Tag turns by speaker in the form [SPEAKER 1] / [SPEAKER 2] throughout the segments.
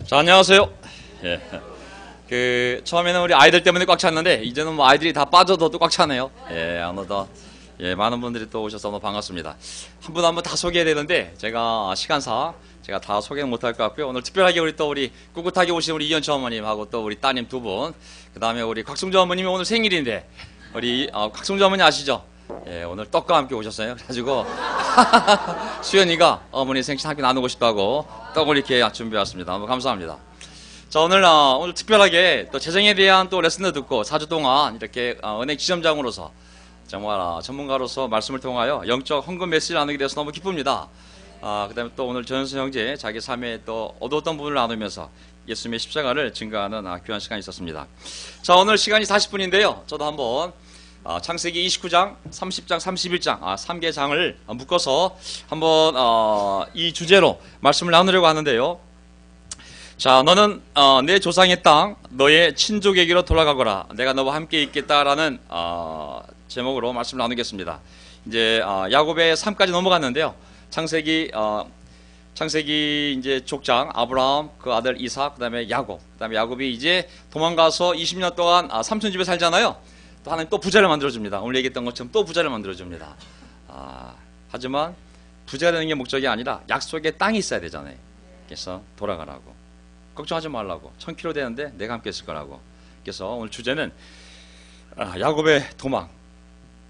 [SPEAKER 1] 자, 안녕하세요. 예. 처음에는 우리 아이들 때문에 꽉 찼는데, 이제는 뭐 아이들이 다 빠져도 또 꽉 차네요. 예, 어느덧. 예, 많은 분들이 또 오셔서 너무 반갑습니다. 한 분 한 분 다 소개해야 되는데, 제가 시간상 제가 다 소개는 못할 것 같고요. 오늘 특별하게 우리 꿋꿋하게 오신 우리 이현주 어머님하고 또 우리 따님 두 분, 그 다음에 우리 곽승주 어머님이 오늘 생일인데, 우리 곽승주 어머니 아시죠? 예, 오늘 떡과 함께 오셨어요. 그래가지고 수연이가 어머니 생신 함께 나누고 싶다고 떡을 이렇게 준비해왔습니다. 너무 감사합니다. 자, 오늘 특별하게 또 재정에 대한 또 레슨을 듣고 4주 동안 이렇게 은행 지점장으로서 정말 전문가로서 말씀을 통하여 영적 헌금 메시지를 나누게 돼서 너무 기쁩니다. 그 다음에 또 오늘 전현수 형제 자기 삶에 또 얻었던 부분을 나누면서 예수님의 십자가를 증거하는 귀한 시간이 있었습니다. 자, 오늘 시간이 40분인데요. 저도 한번 창세기 29장, 30장, 31장 3개 장을 묶어서 한번 이 주제로 말씀을 나누려고 하는데요. 자, 너는 내 조상의 땅, 너의 친족에게로 돌아가거라. 내가 너와 함께 있겠다라는 제목으로 말씀을 나누겠습니다. 이제 야곱의 삶까지 넘어갔는데요. 창세기 이제 족장 아브라함, 그 아들 이삭, 그다음에 야곱, 그다음에 야곱이 이제 도망가서 20년 동안 삼촌 집에 살잖아요. 또 하나님 또 부자를 만들어줍니다. 오늘 얘기했던 것처럼 또 부자를 만들어줍니다. 하지만 부자가 되는 게 목적이 아니라 약속의 땅이 있어야 되잖아요. 그래서 돌아가라고. 걱정하지 말라고. 1000km 되는데 내가 함께 있을 거라고. 그래서 오늘 주제는 야곱의 도망,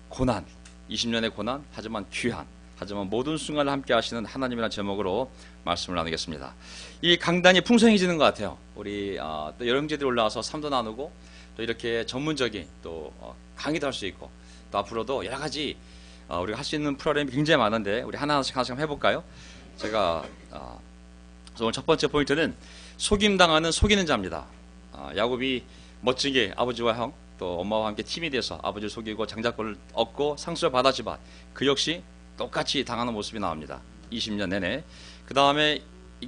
[SPEAKER 1] 고난, 20년의 고난, 하지만 귀한, 하지만 모든 순간을 함께 하시는 하나님이라는 제목으로 말씀을 나누겠습니다. 이 강단이 풍성해지는 것 같아요. 우리 또 여러 형제들이 올라와서 삶도 나누고 또 이렇게 전문적인 또 강의도 할 수 있고 또 앞으로도 여러 가지 우리가 할 수 있는 프로그램이 굉장히 많은데 우리 하나씩 한번 해볼까요? 제가 오늘 첫 번째 포인트는 속임당하는 속이는 자입니다. 야곱이 멋지게 아버지와 형 또 엄마와 함께 팀이 돼서 아버지를 속이고 장자권을 얻고 상수를 받았지만 그 역시 똑같이 당하는 모습이 나옵니다. 20년 내내. 그 다음에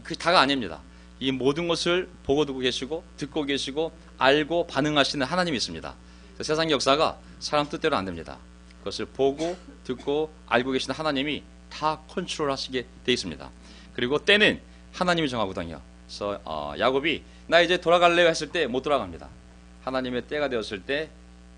[SPEAKER 1] 그 다가 아닙니다. 이 모든 것을 보고 듣고 계시고 듣고 계시고 알고 반응하시는 하나님이 있습니다. 세상 역사가 사람 뜻대로 안 됩니다. 그것을 보고 듣고 알고 계시는 하나님이 다 컨트롤하시게 돼 있습니다. 그리고 때는 하나님이 정하거든요. 그래서 야곱이 나 이제 돌아갈래요 했을 때 못 돌아갑니다. 하나님의 때가 되었을 때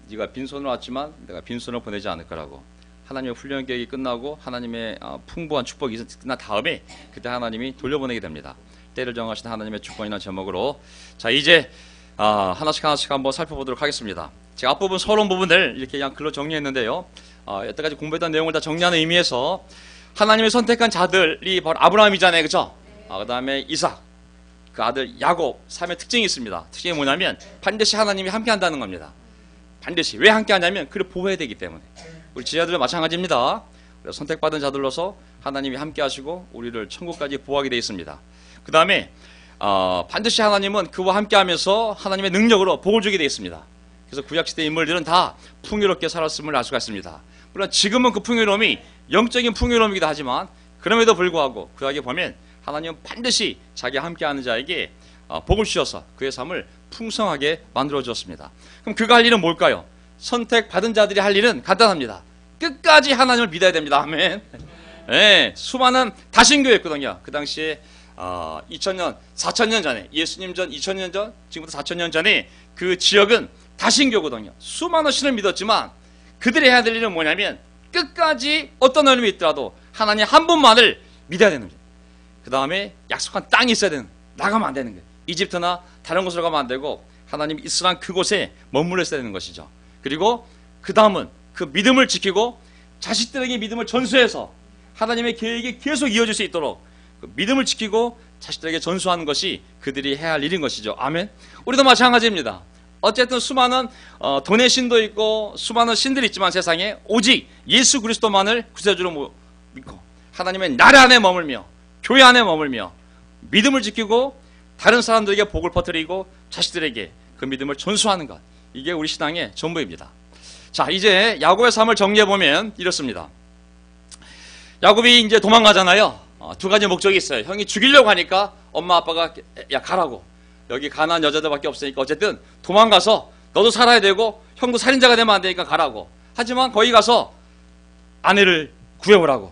[SPEAKER 1] 네가 빈손으로 왔지만 내가 빈손으로 보내지 않을 거라고. 하나님의 훈련 계획이 끝나고 하나님의 풍부한 축복이 끝난 다음에 그때 하나님이 돌려보내게 됩니다. 때를 정하신 하나님의 주권이라는 제목으로 자 이제 하나씩 한번 살펴보도록 하겠습니다. 제가 앞부분 서론 부분을 이렇게 그냥 글로 정리했는데요. 여태까지 공부했던 내용을 다 정리하는 의미에서 하나님의 선택한 자들이 바로 아브라함이잖아요. 그렇죠? 그 다음에 이삭, 그 아들 야곱, 삶의 특징이 있습니다. 특징이 뭐냐면 반드시 하나님이 함께 한다는 겁니다. 반드시. 왜 함께 하냐면 그를 보호해야 되기 때문에. 우리 지자들도 마찬가지입니다. 선택받은 자들로서 하나님이 함께 하시고 우리를 천국까지 보호하게 되어 있습니다. 그 다음에 반드시 하나님은 그와 함께 하면서 하나님의 능력으로 복을 주게 되어 있습니다. 그래서 구약시대 인물들은 다 풍요롭게 살았음을 알 수가 있습니다. 물론 지금은 그 풍요로움이 영적인 풍요로움이기도 하지만 그럼에도 불구하고 구약에 보면 하나님은 반드시 자기와 함께하는 자에게 복을 주셔서 그의 삶을 풍성하게 만들어 주었습니다. 그럼 그가 할 일은 뭘까요? 선택받은 자들이 할 일은 간단합니다. 끝까지 하나님을 믿어야 됩니다. 아멘. 네, 수많은 다신교였거든요. 그 당시에 2000년, 4000년 전에 예수님 전 2000년 전, 지금부터 4000년 전에 그 지역은 다신교거든요. 수많은 신을 믿었지만 그들이 해야 될 일은 뭐냐면 끝까지 어떤 어려움이 있더라도 하나님 한 분만을 믿어야 되는 거예요. 그 다음에 약속한 땅이 있어야 되는 거예요. 나가면 안 되는 거예요. 이집트나 다른 곳으로 가면 안 되고 하나님이 있으란 그곳에 머물러 있어야 되는 것이죠. 그리고 그 다음은 그 믿음을 지키고 자식들에게 믿음을 전수해서 하나님의 계획이 계속 이어질 수 있도록 그 믿음을 지키고 자식들에게 전수하는 것이 그들이 해야 할 일인 것이죠. 아멘. 우리도 마찬가지입니다. 어쨌든 수많은 돈의 신도 있고 수많은 신들이 있지만 세상에 오직 예수 그리스도만을 구세주로 믿고 하나님의 나라 안에 머물며 교회 안에 머물며 믿음을 지키고 다른 사람들에게 복을 퍼뜨리고 자식들에게 그 믿음을 전수하는 것, 이게 우리 신앙의 전부입니다. 자, 이제 야곱의 삶을 정리해보면 이렇습니다. 야곱이 이제 도망가잖아요. 두 가지 목적이 있어요. 형이 죽이려고 하니까 엄마 아빠가 야 가라고. 여기 가난한 여자들밖에 없으니까 어쨌든 도망가서 너도 살아야 되고 형도 살인자가 되면 안 되니까 가라고. 하지만 거기 가서 아내를 구해오라고.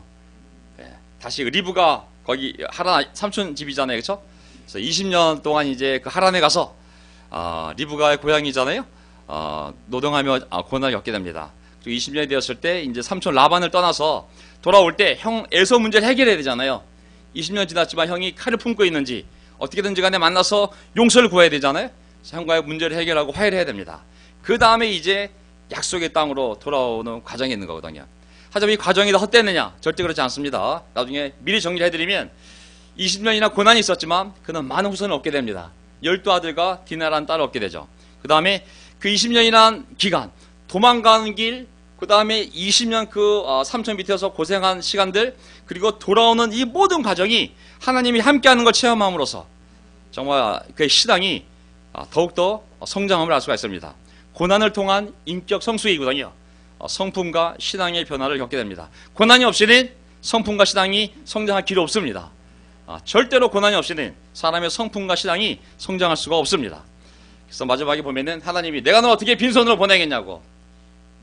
[SPEAKER 1] 다시 리브가 거기 하란 삼촌 집이잖아요. 그렇죠? 그래서 20년 동안 이제 그 하란에 가서 리브가의 고향이잖아요. 노동하며 고난을 겪게 됩니다. 그리고 20년이 되었을 때 이제 삼촌 라반을 떠나서 돌아올 때 형 에서 문제를 해결해야 되잖아요. 20년 지났지만 형이 칼을 품고 있는지 어떻게든지 간에 만나서 용서를 구해야 되잖아요. 형과의 문제를 해결하고 화해를 해야 됩니다. 그 다음에 이제 약속의 땅으로 돌아오는 과정이 있는 거거든요. 하지만 이 과정이 다 헛되느냐? 절대 그렇지 않습니다. 나중에 미리 정리를 해드리면 20년이나 고난이 있었지만 그는 많은 후손을 얻게 됩니다. 12아들과 디나라는 딸을 얻게 되죠. 그 다음에 그 20년이란 기간, 도망가는 길, 그 다음에 20년 그 삼천 밑에서 고생한 시간들, 그리고 돌아오는 이 모든 과정이 하나님이 함께하는 걸 체험함으로써 정말 그의 신앙이 더욱더 성장함을 알 수가 있습니다. 고난을 통한 인격 성숙이거든요. 성품과 신앙의 변화를 겪게 됩니다. 고난이 없이는 성품과 신앙이 성장할 길이 없습니다. 절대로 고난이 없이는 사람의 성품과 신앙이 성장할 수가 없습니다. 그래서 마지막에 보면은 하나님이 내가 너 어떻게 빈손으로 보내겠냐고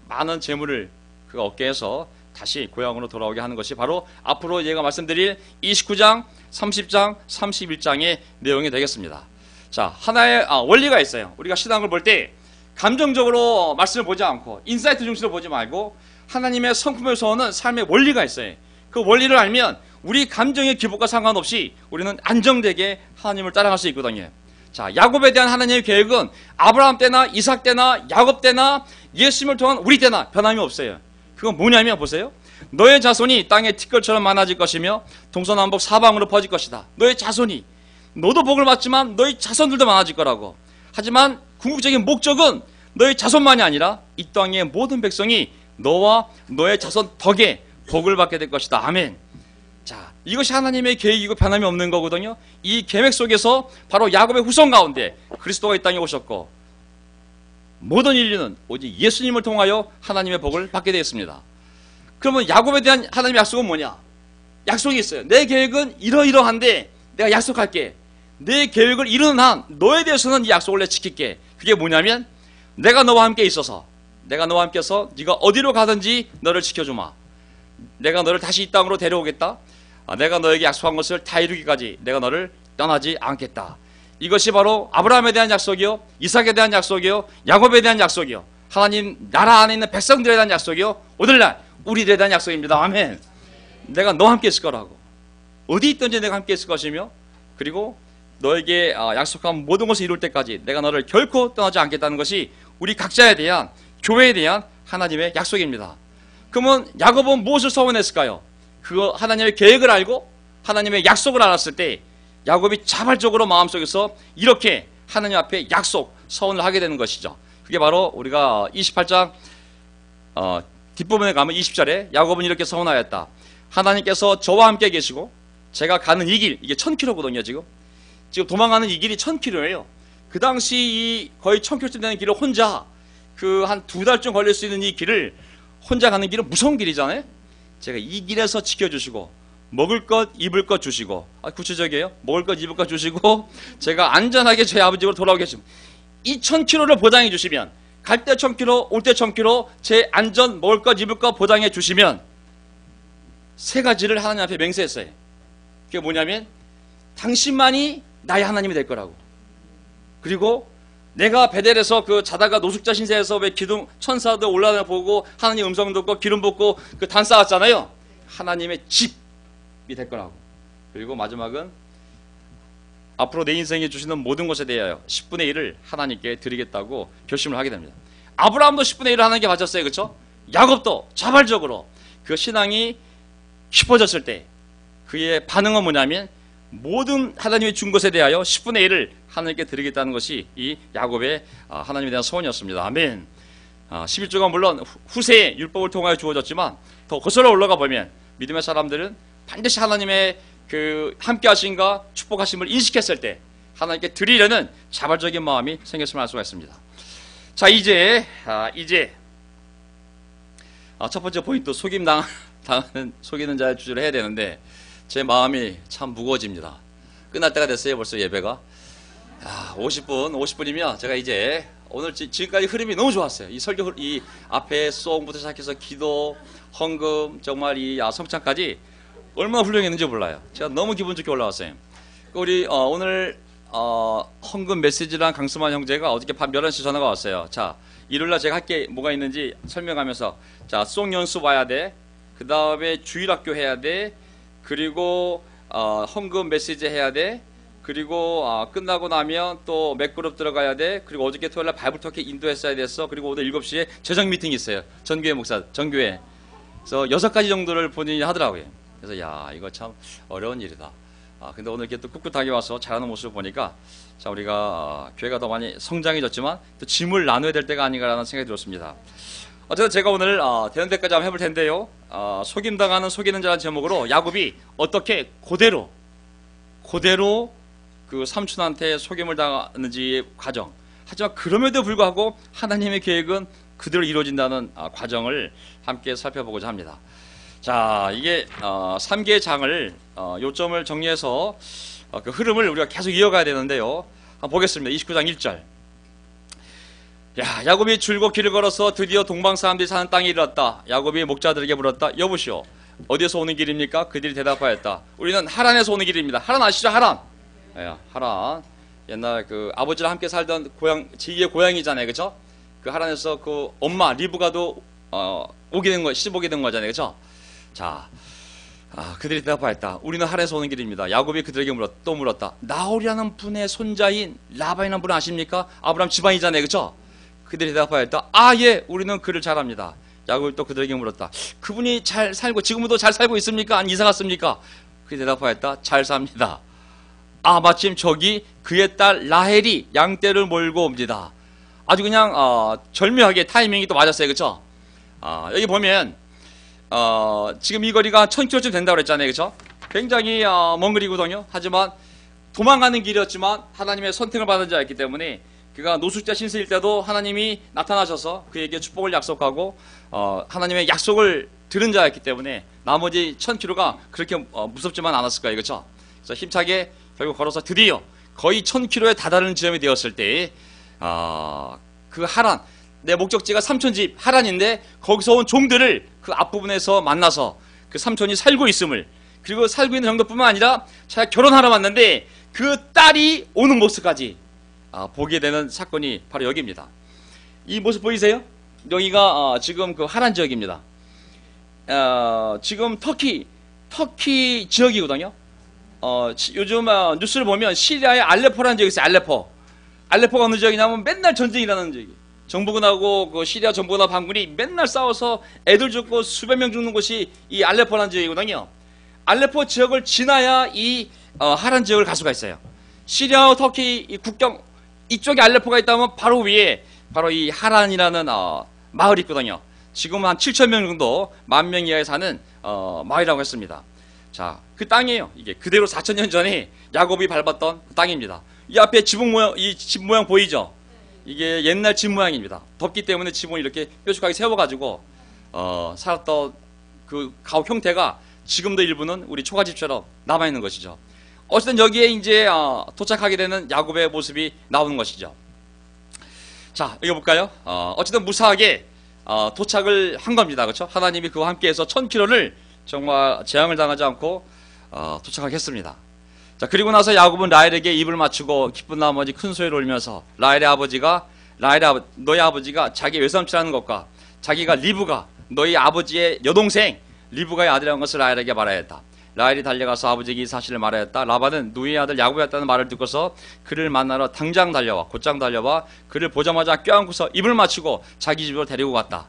[SPEAKER 1] 많은 재물을 그가 얻게 해서 다시 고향으로 돌아오게 하는 것이 바로 앞으로 얘가 말씀드릴 29장, 30장, 31장의 내용이 되겠습니다. 자, 하나의 원리가 있어요. 우리가 신앙을 볼 때 감정적으로 말씀을 보지 않고 인사이트 중심으로 보지 말고 하나님의 성품에서 오는 삶의 원리가 있어요. 그 원리를 알면 우리 감정의 기복과 상관없이 우리는 안정되게 하나님을 따라갈 수 있거든요. 자, 야곱에 대한 하나님의 계획은 아브라함 때나 이삭 때나 야곱 때나 예수님을 통한 우리 때나 변함이 없어요. 그건 뭐냐면 보세요. 너의 자손이 땅의 티끌처럼 많아질 것이며 동서남북 사방으로 퍼질 것이다. 너의 자손이, 너도 복을 받지만 너의 자손들도 많아질 거라고. 하지만 궁극적인 목적은 너의 자손만이 아니라 이 땅의 모든 백성이 너와 너의 자손 덕에 복을 받게 될 것이다. 아멘. 자, 이것이 하나님의 계획이고 변함이 없는 거거든요. 이 계획 속에서 바로 야곱의 후손 가운데 그리스도가 이 땅에 오셨고 모든 인류는 오직 예수님을 통하여 하나님의 복을 받게 되었습니다. 그러면 야곱에 대한 하나님의 약속은 뭐냐? 약속이 있어요. 내 계획은 이러이러한데 내가 약속할게. 내 계획을 이루는 한 너에 대해서는 이 약속을 내가 지킬게. 그게 뭐냐면 내가 너와 함께 있어서 내가 너와 함께서 네가 어디로 가든지 너를 지켜주마. 내가 너를 다시 이 땅으로 데려오겠다. 내가 너에게 약속한 것을 다 이루기까지 내가 너를 떠나지 않겠다. 이것이 바로 아브라함에 대한 약속이요, 이삭에 대한 약속이요, 야곱에 대한 약속이요, 하나님 나라 안에 있는 백성들에 대한 약속이요, 오늘날 우리들에 대한 약속입니다. 아멘. 내가 너와 함께 있을 거라고. 어디 있든지 내가 함께 있을 것이며 그리고 너에게 약속한 모든 것을 이룰 때까지 내가 너를 결코 떠나지 않겠다는 것이 우리 각자에 대한, 교회에 대한 하나님의 약속입니다. 그러면 야곱은 무엇을 서원했을까요? 그거 하나님의 계획을 알고 하나님의 약속을 알았을 때 야곱이 자발적으로 마음속에서 이렇게 하나님 앞에 약속, 서원을 하게 되는 것이죠. 그게 바로 우리가 28장 뒷부분에 가면 20절에 야곱은 이렇게 서원하였다. 하나님께서 저와 함께 계시고 제가 가는 이 길, 이게 1000km거든요. 지금 도망가는 이 길이 1000km예요. 그 당시 이 거의 1000km쯤 되는 길을 혼자 그 한 2달쯤 걸릴 수 있는 이 길을 혼자 가는 길은 무서운 길이잖아요. 제가 이 길에서 지켜주시고 먹을 것 입을 것 주시고, 구체적이에요. 먹을 것 입을 것 주시고 제가 안전하게 저희 아버지 집으로 돌아오게 해주시면, 이 1000km를 보장해 주시면, 갈 때 1000km 올 때 1000km 제 안전 먹을 것 입을 것 보장해 주시면 세 가지를 하나님 앞에 맹세했어요. 그게 뭐냐면 당신만이 나의 하나님이 될 거라고. 그리고 내가 베델에서 그 자다가 노숙자 신세에서 왜 기둥 천사들 올라다 보고 하나님 음성 듣고 기름 붓고 그 단 쌓았잖아요. 하나님의 집이 될 거라고. 그리고 마지막은 앞으로 내 인생에 주시는 모든 것에 대하여 10분의 1을 하나님께 드리겠다고 결심을 하게 됩니다. 아브라함도 10분의 1을 하나님께 바쳤어요. 그렇죠? 야곱도 자발적으로 그 신앙이 깊어졌을 때 그의 반응은 뭐냐면 모든 하나님이 준 것에 대하여 10분의 1을 하나님께 드리겠다는 것이 이 야곱의 하나님에 대한 소원이었습니다. 아멘. 11조가 물론 후세의 율법을 통하여 주어졌지만 더 거슬러 올라가 보면 믿음의 사람들은 반드시 하나님의 그 함께 하심과 축복하심을 인식했을 때 하나님께 드리려는 자발적인 마음이 생겼음을 알 수가 있습니다. 자, 이제 첫 번째 포인트, 속이는 자의 주제를 해야 되는데 제 마음이 참 무거워집니다. 끝날 때가 됐어요. 벌써 예배가 50분이면 제가 이제 오늘 지금까지 흐름이 너무 좋았어요. 이 설교 이 앞에 송부터 시작해서 기도, 헌금, 정말 이 성찬까지 얼마나 훌륭했는지 몰라요. 제가 너무 기분 좋게 올라왔어요. 우리 오늘 헌금 메시지란 강수만 형제가 어저께 밤 11시 전화가 왔어요. 자, 일요일날 제가 할 게 뭐가 있는지 설명하면서, 자, 수업 연수 와야 돼. 그 다음에 주일학교 해야 돼. 그리고 헌금 메시지 해야 돼. 그리고 끝나고 나면 또 맥그룹 들어가야 돼. 그리고 어저께 토요일날 바이블 터키 인도했어야 됐어. 그리고 오늘 7시에 재정 미팅이 있어요. 전교회 목사, 전교회. 그래서 6가지 정도를 본인이 하더라고요. 그래서 야, 이거 참 어려운 일이다. 근데 오늘 이렇게 또 꿋꿋하게 와서 잘하는 모습을 보니까, 자, 우리가 교회가 더 많이 성장해졌지만 또 짐을 나눠야 될 때가 아닌가라는 생각이 들었습니다. 어쨌든 제가 오늘 되는 데까지 한번 해볼 텐데요. 속임당하는 속이는 자라는 제목으로 야곱이 어떻게 그대로 그 삼촌한테 속임을 당하는지의 과정. 하지만 그럼에도 불구하고 하나님의 계획은 그대로 이루어진다는 과정을 함께 살펴보고자 합니다. 자, 이게 3개의 장을 요점을 정리해서 그 흐름을 우리가 계속 이어가야 되는데요. 한번 보겠습니다. 29장 1절. 야, 야곱이 줄곧 길을 걸어서 드디어 동방 사람들이 사는 땅에 이르렀다. 야곱이 목자들에게 물었다. 여보시오, 어디에서 오는 길입니까? 그들이 대답하였다. 우리는 하란에서 오는 길입니다. 하란 아시죠? 하란. 하란. 옛날 그 아버지랑 함께 살던 고향, 제2의 고향이잖아요. 그죠? 그 하란에서 그 엄마 리브가도 오게 된 거, 시집 오게 된 거잖아요. 그죠? 자, 그들이 대답하였다. 우리는 하란에서 오는 길입니다. 야곱이 그들에게 또 물었다. 나홀이라는 분의 손자인 라반이라는 분 아십니까? 아브라함 집안이잖아요. 그죠? 그들이 대답하였다. 예, 우리는 그를 잘 압니다. 야곱이 또 그들에게 물었다. 그분이 잘 살고 지금도 잘 살고 있습니까? 아니 이사 갔습니까? 그들이 대답하였다. 잘 삽니다. 마침 저기 그의 딸 라헬이 양떼를 몰고 옵니다. 아주 그냥 절묘하게 타이밍이 또 맞았어요. 그쵸? 여기 보면 지금 이 거리가 1000km쯤 된다고 그랬잖아요. 그쵸? 굉장히 먼 거리거든요. 하지만 도망가는 길이었지만 하나님의 선택을 받은 자였기 때문에 그가 노숙자 신세일 때도 하나님이 나타나셔서 그에게 축복을 약속하고 하나님의 약속을 들은 자였기 때문에 나머지 1000km가 그렇게 무섭지만 않았을 거예요. 그렇죠? 그래서 힘차게 결국 걸어서 드디어 거의 1000km에 다다르는 지점이 되었을 때 그 하란, 내 목적지가 삼촌집 하란인데 거기서 온 종들을 그 앞부분에서 만나서 그 삼촌이 살고 있음을, 그리고 살고 있는 정도뿐만 아니라 자기가 결혼하러 왔는데 그 딸이 오는 모습까지 보게 되는 사건이 바로 여기입니다. 이 모습 보이세요? 여기가 지금 그 하란 지역입니다. 지금 터키 지역이거든요. 요즘 뉴스를 보면 시리아의 알레포라는 지역이 있어요. 알레포가 어느 지역이냐면 맨날 전쟁이 일어나는 지역이에요. 정부군하고 그 시리아 정부나 반군이 맨날 싸워서 애들 죽고 수백 명 죽는 곳이 이 알레포라는 지역이거든요. 알레포 지역을 지나야 이 하란 지역을 갈 수가 있어요. 시리아와 터키 이 국경 이쪽에 알레포가 있다면 바로 위에 바로 이 하란이라는 마을이 있거든요. 지금 한 7,000명 정도, 10,000명 이하에 사는 마을이라고 했습니다. 자, 그 땅이에요. 이게 그대로 4,000년 전에 야곱이 밟았던 그 땅입니다. 이 앞에 지붕 모양, 이 집 모양 보이죠? 이게 옛날 집 모양입니다. 덥기 때문에 지붕을 이렇게 뾰족하게 세워가지고 살았던 그 가옥 형태가 지금도 일부는 우리 초가집처럼 남아있는 것이죠. 어쨌든 여기에 이제 도착하게 되는 야곱의 모습이 나오는 것이죠. 자, 여기 볼까요? 어쨌든 무사하게 도착을 한 겁니다. 그렇죠? 하나님이 그와 함께해서 1000km를 정말 재앙을 당하지 않고 도착하게 했습니다. 자, 그리고 나서 야곱은 라헬에게 입을 맞추고 기쁜 나머지 큰 소리를 울면서 너희 아버지가 자기 외삼촌이라는 것과 자기가 리브가 너희 아버지의 여동생 리브가의 아들이라는 것을 라헬에게 말하였다. 라헬이 달려가서 아버지에게 이 사실을 말하였다. 라반은 누이의 아들 야곱이었다는 말을 듣고서 그를 만나러 곧장 달려와 그를 보자마자 껴안고서 입을 맞추고 자기 집으로 데리고 갔다.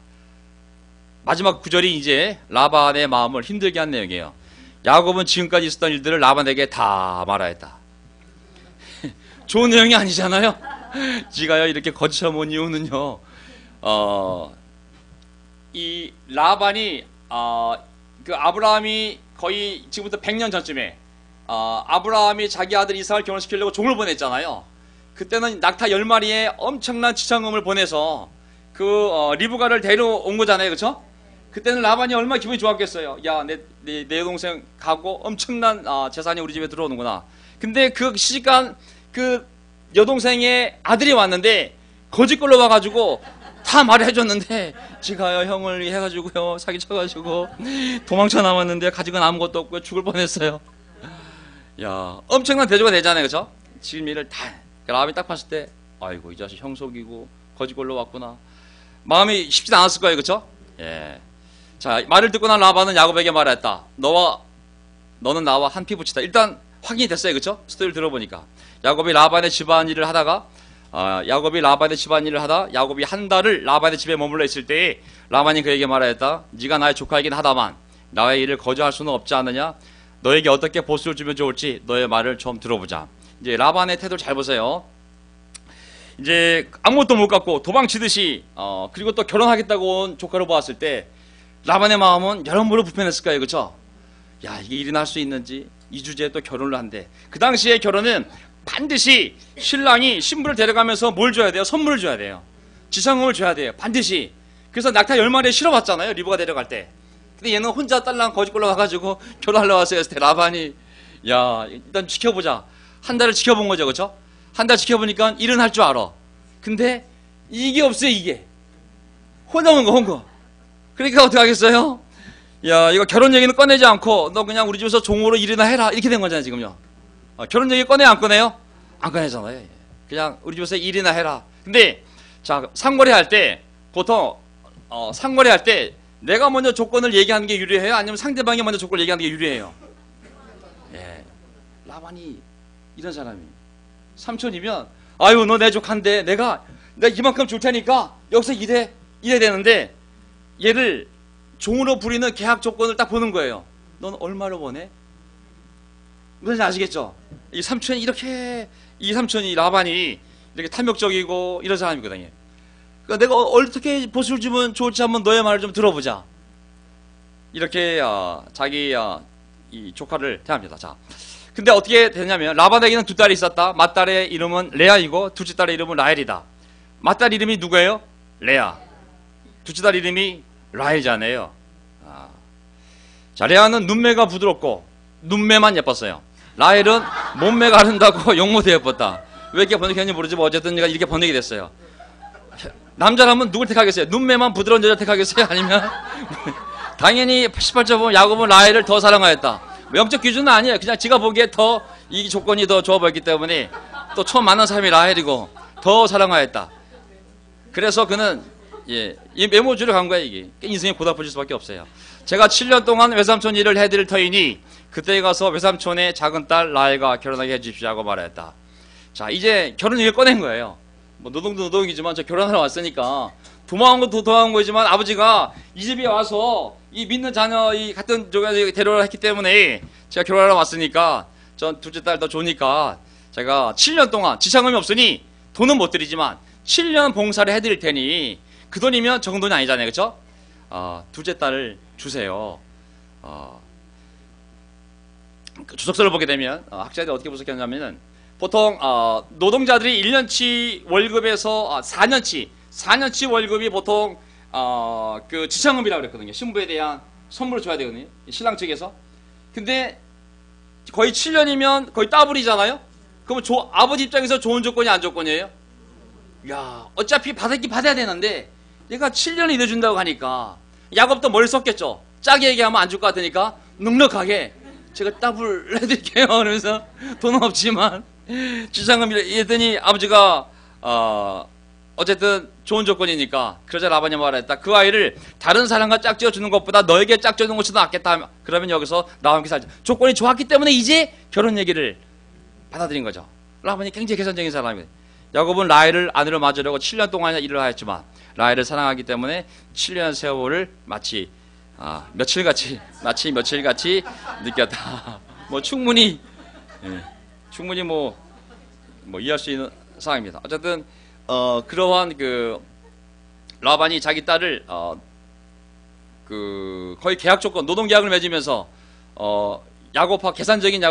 [SPEAKER 1] 마지막 구절이 이제 라반의 마음을 힘들게 한 내용이에요. 야곱은 지금까지 있었던 일들을 라반에게 다 말하였다. 좋은 내용이 아니잖아요. 지가요 이렇게 거쳐온 이유는요, 이 라반이 그 아브라함이 거의 지금부터 100년 전쯤에 아브라함이 자기 아들 이삭을 결혼시키려고 종을 보냈잖아요. 그때는 낙타 10마리에 엄청난 지상금을 보내서 그 리브가를 데려온 거잖아요. 그렇죠? 그때는 라반이 얼마나 기분이 좋았겠어요. 야, 내 동생 가고 엄청난 재산이 우리 집에 들어오는구나. 근데 그 시집간 그 여동생의 아들이 왔는데 거짓걸로 와가지고 다 말을 해줬는데 지가요 형을 해가지고요 사기쳐가지고 도망쳐 나왔는데 가진 건 아무것도 없고 죽을 뻔했어요. 야, 엄청난 대조가 되잖아요. 그렇죠? 지금 일을 다 라반이 딱 봤을 때 아이고 이 자식 형속이고 거짓골로 왔구나. 마음이 쉽지 않았을 거예요, 그렇죠? 예. 자, 말을 듣고 난 라반은 야곱에게 말했다. 너는 나와 한 피부치다. 일단 확인이 됐어요, 그렇죠? 스토리를 들어보니까 야곱이 라반의 집안일을 하다가 야곱이 한 달을 라반의 집에 머물러 있을 때에 라반이 그에게 말하였다. 네가 나의 조카이긴 하다만 나의 일을 거절할 수는 없지 않느냐. 너에게 어떻게 보수를 주면 좋을지 너의 말을 좀 들어보자. 이제 라반의 태도를 잘 보세요. 이제 아무것도 못 갖고 도망치듯이 그리고 또 결혼하겠다고 온 조카를 보았을 때 라반의 마음은 여러모로 불편했을 거예요, 그렇죠? 야, 이게 일이나 할 수 있는지 이 주제에 또 결혼을 한대. 그 당시에 결혼은 반드시 신랑이 신부를 데려가면서 뭘 줘야 돼요? 선물을 줘야 돼요. 지상금을 줘야 돼요. 반드시. 그래서 낙타 10마리 실어봤잖아요, 리브가 데려갈 때. 근데 얘는 혼자 딸랑 거짓골로 가가지고 결혼하러 왔어요. 그래서 라반이 야, 일단 지켜보자. 한 달을 지켜본 거죠, 그렇죠? 한 달 지켜보니까 일은 할 줄 알아. 근데 이게 없어요, 이게. 혼자 온 거. 그러니까 어떻게 하겠어요? 야, 이거 결혼 얘기는 꺼내지 않고 너 그냥 우리 집에서 종으로 일이나 해라. 이렇게 된 거잖아요, 지금요. 결혼 얘기 꺼내요, 안 꺼내요? 안 꺼내잖아요. 그냥 우리 집에서 일이나 해라. 근데 자, 상거래할 때 보통 상거래할 때 내가 먼저 조건을 얘기하는 게 유리해요? 아니면 상대방이 먼저 조건을 얘기하는 게 유리해요? 예, 라반이 이런 사람이에요. 삼촌이면 아유 너 내 조카인데 내가 이만큼 줄 테니까 여기서 일해 되는데 얘를 종으로 부리는 계약 조건을 딱 보는 거예요. 넌 얼마로 원해? 무슨 아시겠죠? 이 삼촌이 라반이 이렇게 탐욕적이고 이런 사람이거든요. 그러니까 내가 어떻게 보수를 주면 좋을지 한번 너의 말을 좀 들어보자. 이렇게 자기 이 조카를 대합니다. 자, 근데 어떻게 되냐면 라반에게는 두 딸이 있었다. 맏딸의 이름은 레아이고 둘째 딸의 이름은 라헬이다. 맏딸 이름이 누구예요? 레아. 둘째 딸 이름이 라헬이잖아요. 자, 레아는 눈매가 부드럽고 눈매만 예뻤어요. 라헬은 몸매가 아름답고 용모도 예뻤다. 왜 이렇게 번역했는지 모르지만 어쨌든 얘가 이렇게 번역이 됐어요. 남자라면 누굴 택하겠어요? 눈매만 부드러운 여자 택하겠어요? 아니면 당연히 18절 보면 야곱은 라헬을 더 사랑하였다. 영적 기준은 아니에요. 그냥 지가 보기에 더 이 조건이 더 좋아 보였기 때문에 또 처음 만난 사람이 라헬이고 더 사랑하였다. 그래서 그는 이 메모줄에 간 거야. 이게 인생이 고달퍼질 수밖에 없어요. 제가 7년 동안 외삼촌 일을 해드릴 터이니 그때 가서 외삼촌의 작은 딸 라헬과 결혼하게 해주십시오 하고 말했다. 자, 이제 결혼 얘기를 꺼낸 거예요. 뭐 노동도 노동이지만 저 결혼하러 왔으니까 도망한 것도 도망한 거지만 아버지가 이 집에 와서 이 믿는 자녀 이 같은 쪽에 데려오라 했기 때문에 제가 결혼하러 왔으니까 전 둘째 딸 더 좋으니까 제가 7년 동안 지상금이 없으니 돈은 못 드리지만 7년 봉사를 해드릴 테니 그 돈이면 적은 돈이 아니잖아요, 그렇죠? 둘째 딸을 주세요. 그 주석서를 보게 되면 학자들이 어떻게 분석했냐면은 보통 노동자들이 1년치 월급에서 4년치 월급이 보통 그 지상금이라고 그랬거든요. 신부에 대한 선물을 줘야 되거든요, 신랑 측에서. 근데 거의 7년이면 거의 더블이잖아요. 그러면 아버지 입장에서 좋은 조건이 안 조건이에요? 야, 어차피 받아야 되는데 얘가 7년을 일해준다고 하니까 야곱도 머리 썼겠죠. 짜게 얘기하면 안 줄 것 같으니까 넉넉하게 제가 더블 해드릴게요. 그러면서 돈은 없지만 지상금을 했더니 아버지가 어쨌든 좋은 조건이니까 그러자 라반이 말했다. 그 아이를 다른 사람과 짝지어 주는 것보다 너에게 짝지어 주는 것이 더 낫겠다. 그러면 여기서 나와 함께 살자. 조건이 좋았기 때문에 이제 결혼 얘기를 받아들인 거죠. 라반이 굉장히 계산적인 사람이에요. 야곱은 라헬을 아내로 맞으려고 7년 동안 일을 하였지만 라헬을 사랑하기 때문에 7년 세월을 마치 며칠같이 느꼈다. 뭐 충분히 이해할 수 있는 상황입니다. 어쨌든 그러한 그 라반이 자기 딸을 그 거의 계약 조건 노동 계약을 맺으면서 야곱과 계산적인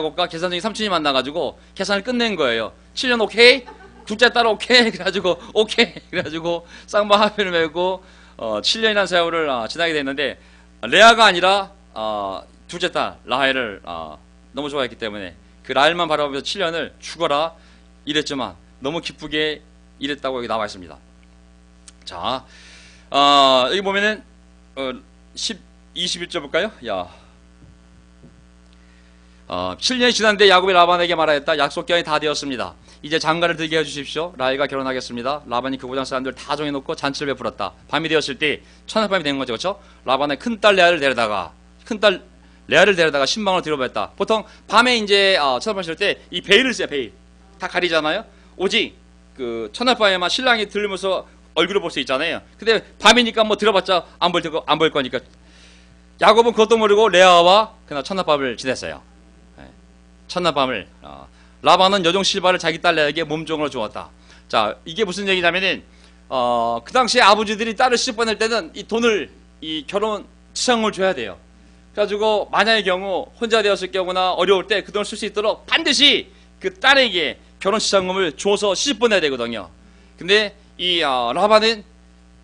[SPEAKER 1] 삼촌이 만나가지고 계산을 끝낸 거예요. 7년 오케이, 둘째 딸 오케이, 그래가지고 쌍방 합의를 맺고 7년이라는 세월을 지나게 됐는데 레아가 아니라 둘째 딸 라헬을 너무 좋아했기 때문에 그 라헬만 바라보면서 7년을 죽어라 이랬지만 너무 기쁘게 이랬다고 여기 나와 있습니다. 자, 여기 보면은 21절 볼까요? 7년이 지났는데 야곱이 라반에게 말하였다. 약속 기한이 다 되었습니다. 이제 장가를 들게 해주십시오. 라헬과 결혼하겠습니다. 라반이 그 고장 사람들 다 정해놓고 잔치를 베풀었다. 밤이 되었을 때 첫날밤이 된 거죠, 그렇죠? 라반의 큰딸 레아를 데려다가 신방으로 들여보냈다. 보통 밤에 이제 첫날밤 실 때 이 베일을 써요. 베일 다 가리잖아요. 오직 그 첫날밤에만 신랑이 들으면서 얼굴을 볼 수 있잖아요. 근데 밤이니까 뭐 들어봤자 안 보일 거니까 야곱은 그것도 모르고 레아와 그날 첫날밤을 지냈어요. 첫날밤을 라반은 여종 실바를 자기 딸 레아에게 몸종으로 주었다. 자, 이게 무슨 얘기냐면은 그 당시에 아버지들이 딸을 시집 보낼 때는 이 돈을 이 결혼 지참금을 줘야 돼요. 그래가지고 만약의 경우 혼자 되었을 경우나 어려울 때 그 돈을 쓸 수 있도록 반드시 그 딸에게 결혼 지참금을 줘서 시집 보내야 되거든요. 근데 이 라반은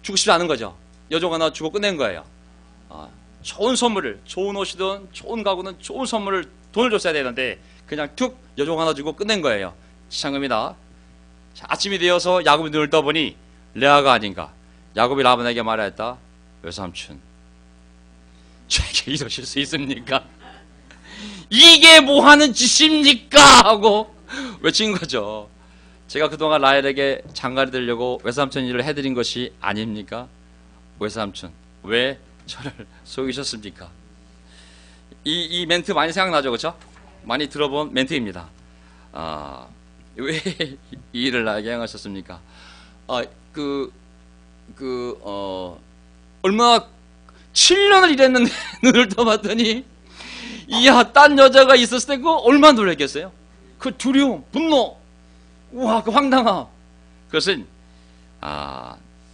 [SPEAKER 1] 주고 싶지 않은 거죠. 여종 하나 주고 끝낸 거예요. 좋은 선물을, 좋은 옷이든 좋은 가구는 좋은 선물을 돈을 줬어야 되는데 그냥 툭 여종 하나 주고 끝낸 거예요. 지참금이다. 자, 아침이 되어서 야곱이 눈을 떠보니 레아가 아닌가. 야곱이 라반에게 말하였다. 외삼촌, 저에게 이러실 수 있습니까? 이게 뭐하는 짓입니까? 하고 외친 거죠. 제가 그동안 라헬에게 장가를 들려고 외삼촌 일을 해드린 것이 아닙니까? 외삼촌, 왜 저를 속이셨습니까? 이 멘트 많이 생각나죠, 그렇죠? 많이 들어본 멘트입니다. 왜 이 일을 나에게 행하셨습니까? 얼마나 7년을 일했는데 눈을 떠봤더니 이야, 딴 여자가 있었을 때 그거 얼마나 놀랐겠어요? 그 두려움, 분노, 우와, 그 황당함. 그것은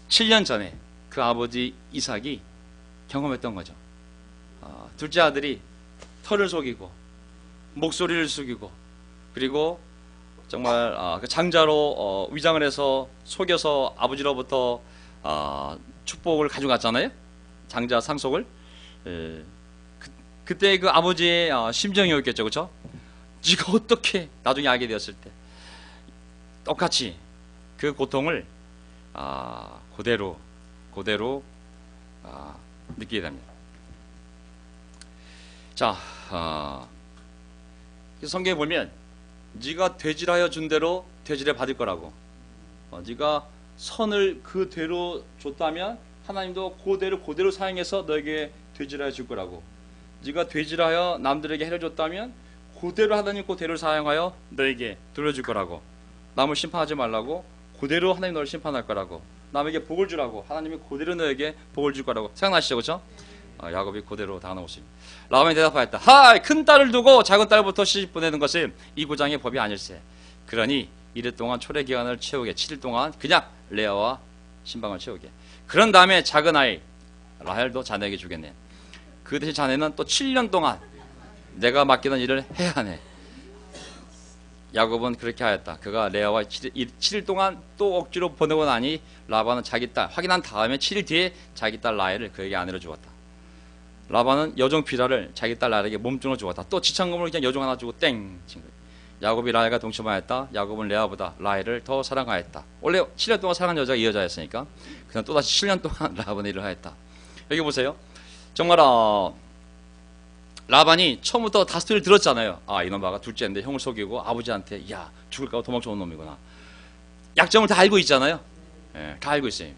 [SPEAKER 1] 7년 전에 그 아버지 이삭이 경험했던 거죠. 둘째 아들이 털을 속이고 목소리를 숙이고 그리고 정말 그 장자로 위장을 해서 속여서 아버지로부터 축복을 가져갔잖아요. 장자 상속을. 그때 그 아버지의 심정이었겠죠, 그렇죠? 네가 어떻게 나중에 알게 되었을 때 똑같이 그 고통을 그대로 느끼게 됩니다. 자, 성경에 보면 네가 되질하여 준 대로 되질해 받을 거라고. 네가 선을 그대로 줬다면 하나님도 그대로 사용해서 너에게 되질하여 줄 거라고. 네가 되질하여 남들에게 해를 줬다면 그대로 하나님 그대로 사용하여 너에게 돌려줄 거라고. 남을 심판하지 말라고. 그대로 하나님 너를 심판할 거라고. 남에게 복을 주라고. 하나님이 그대로 너에게 복을 줄 거라고. 생각나시죠, 그렇죠? 야곱이 그대로 당하는 모습입니다. 라반이 대답하였다. 하이, 큰 딸을 두고 작은 딸부터 시집 보내는 것은 이 구장의 법이 아닐세. 그러니 이래 동안 초래 기간을 채우게. 7일 동안 그냥 레아와 신방을 채우게. 그런 다음에 작은 아이 라헬도 자네에게 주겠네. 그 대신 자네는 또 7년 동안 내가 맡기는 일을 해야 하네. 야곱은 그렇게 하였다. 그가 레아와 7일 동안 또 억지로 보내고 나니 라반은 자기 딸, 확인한 다음에 7일 뒤에 자기 딸 라헬을 그에게 아내로 주었다. 라반은 여종 비라를 자기 딸 라헬에게 몸종으로 주었다. 또 지참금을 그냥 여종 하나 주고 땡 친 거예요. 야곱이 라헬과 동침하였다. 야곱은 레아보다 라헬을 더 사랑하였다. 원래 7년 동안 사랑한 여자가 이 여자였으니까 그냥 또다시 7년 동안 라반의 일을 하였다. 여기 보세요. 정말 라반이 처음부터 다 스토리를 들었잖아요. 이놈 봐가 둘째인데 형을 속이고 아버지한테 야 죽을까 봐 도망쳐온 놈이구나. 약점을 다 알고 있잖아요. 다 알고 있어요.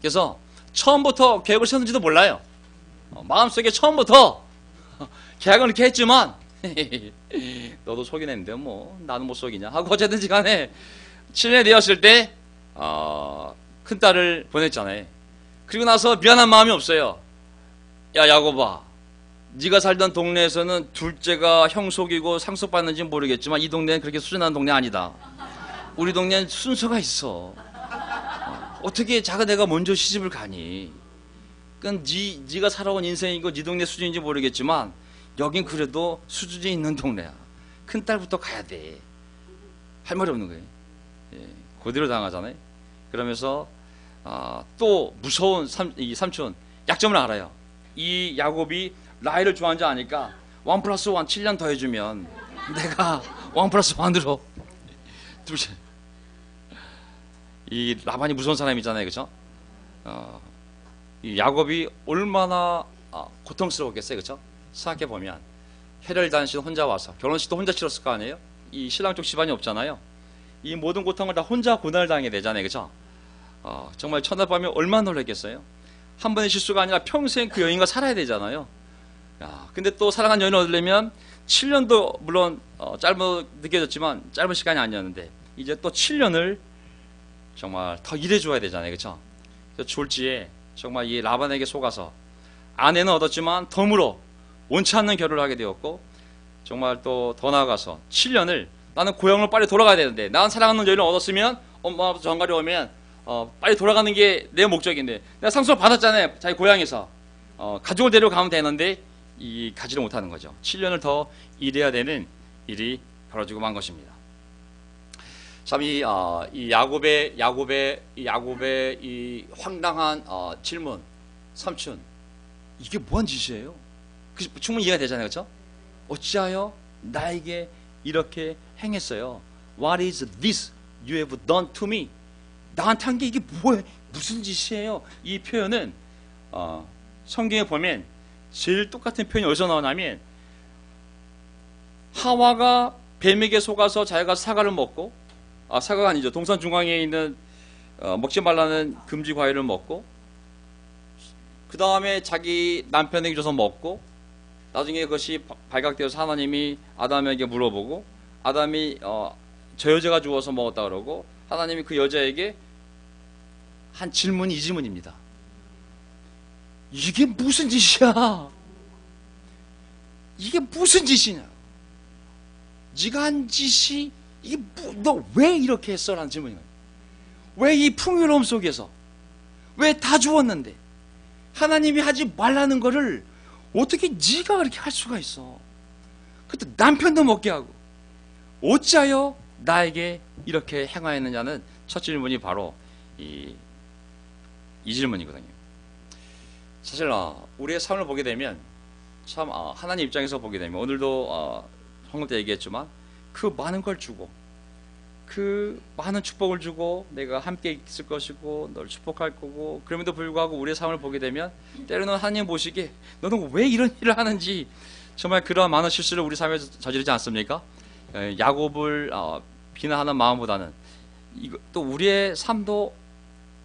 [SPEAKER 1] 그래서 처음부터 계획을 세웠는지도 몰라요. 마음속에 처음부터 계획을 이렇게 했지만 너도 속이는데 뭐 나는 못 속이냐 하고 어쨌든지 간에 7년이 되었을 때 큰딸을 보냈잖아요. 그리고 나서 미안한 마음이 없어요. 야 야곱아, 네가 살던 동네에서는 둘째가 형 속이고 상속받는지 모르겠지만 이 동네는 그렇게 수준한 동네 아니다. 우리 동네는 순서가 있어. 어떻게 작은 애가 먼저 시집을 가니? 그건 네가 살아온 인생이고 네 동네 수준인지 모르겠지만 여긴 그래도 수준이 있는 동네야. 큰딸부터 가야 돼. 할 말이 없는 거예요. 그대로 당하잖아요. 그러면서 또 무서운 이 삼촌 약점을 알아요. 이 야곱이 라헬을 좋아하는지 아니까 1+1 7년 더 해주면 내가 1+1으로 둘째. 이 라반이 무서운 사람이잖아요, 그렇죠? 이 야곱이 얼마나 고통스러웠겠어요, 그렇죠? 생각해 보면 해를 다니신 혼자 와서 결혼식도 혼자 치렀을 거 아니에요? 이 신랑 쪽 집안이 없잖아요. 이 모든 고통을 다 혼자 고난을 당하게 되잖아요, 그죠? 정말 첫날 밤에 얼마나 놀랐겠어요? 한 번의 실수가 아니라 평생 그 여인과 살아야 되잖아요. 근데 또 사랑한 여인을 얻으려면 7년도 물론 짧게 느껴졌지만 짧은 시간이 아니었는데 이제 또 7년을 정말 더 일해줘야 되잖아요, 그렇죠? 그래서 졸지에 정말 이 라반에게 속아서 아내는 얻었지만 덤으로 원치 않는 결혼을 하게 되었고 정말 또 더 나아가서 7년을 나는 고향으로 빨리 돌아가야 되는데 나는 사랑하는 여인을 얻었으면 엄마 아빠 정갈이 오면 빨리 돌아가는 게 내 목적인데 내가 상속을 받았잖아요, 자기 고향에서. 가족을 데려가면 되는데 가지를 못하는 거죠. 7년을 더 일해야 되는 일이 벌어지고 만 것입니다. 참 이 야곱의 이 황당한 질문, 삼촌 이게 뭐한 짓이에요? 충분히 이해가 되잖아요, 그렇죠? 어찌하여 나에게 이렇게 행했어요? What is this you have done to me? 나한테 한 게 이게 뭐예요? 무슨 짓이에요? 이 표현은 성경에 보면 제일 똑같은 표현이 어디서 나오냐면 하와가 뱀에게 속아서 자기가 사과를 먹고 사과가 아니죠. 동산 중앙에 있는 먹지 말라는 금지 과일을 먹고 그 다음에 자기 남편에게 줘서 먹고 나중에 그것이 발각되어서 하나님이 아담에게 물어보고 아담이 저 여자가 주워서 먹었다 그러고 하나님이 그 여자에게 한 질문이 이 질문입니다. 이게 무슨 짓이야? 이게 무슨 짓이냐? 네가 한 짓이 이게 너 왜 이렇게 했어? 라는 질문이에요. 왜 이 풍요로움 속에서 왜 다 주었는데 하나님이 하지 말라는 거를 어떻게 네가 그렇게 할 수가 있어? 그것도 남편도 먹게 하고 어찌하여 나에게 이렇게 행하였느냐는 첫 질문이 바로 이 질문이거든요. 사실 우리의 삶을 보게 되면 참 하나님 입장에서 보게 되면 오늘도 방금 때 얘기했지만 그 많은 걸 주고 그 많은 축복을 주고 내가 함께 있을 것이고 널 축복할 거고 그럼에도 불구하고 우리의 삶을 보게 되면 때로는 하나님 보시기에 너는 왜 이런 일을 하는지 정말 그러한 많은 실수를 우리 삶에서 저지르지 않습니까? 야곱을 비난하는 마음보다는 또 우리의 삶도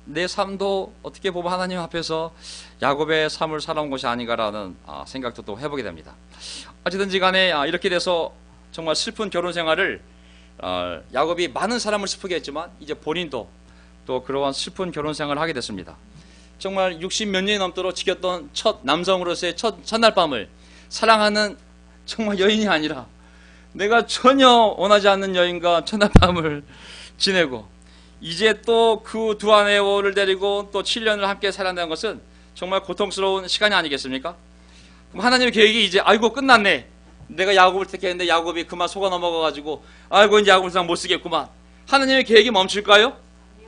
[SPEAKER 1] 내 삶도 어떻게 보면 하나님 앞에서 야곱의 삶을 살아온 것이 아닌가라는 생각도 또 해보게 됩니다. 어찌든지 간에 이렇게 돼서 정말 슬픈 결혼 생활을 야곱이 많은 사람을 슬프게 했지만 이제 본인도 또 그러한 슬픈 결혼 생활을 하게 됐습니다. 정말 60 몇 년이 넘도록 지켰던 첫 남성으로서의 첫날 밤을 사랑하는 정말 여인이 아니라 내가 전혀 원하지 않는 여인과 첫날 밤을 지내고 이제 또 그 두 아내를 데리고 또 7년을 함께 살아낸다는 것은 정말 고통스러운 시간이 아니겠습니까? 그럼 하나님의 계획이 이제 아이고 끝났네. 내가 야곱을 택했는데 야곱이 그만 속아 넘어가가지고 아이고 이제 야곱을 못 쓰겠구만. 하나님의 계획이 멈출까요?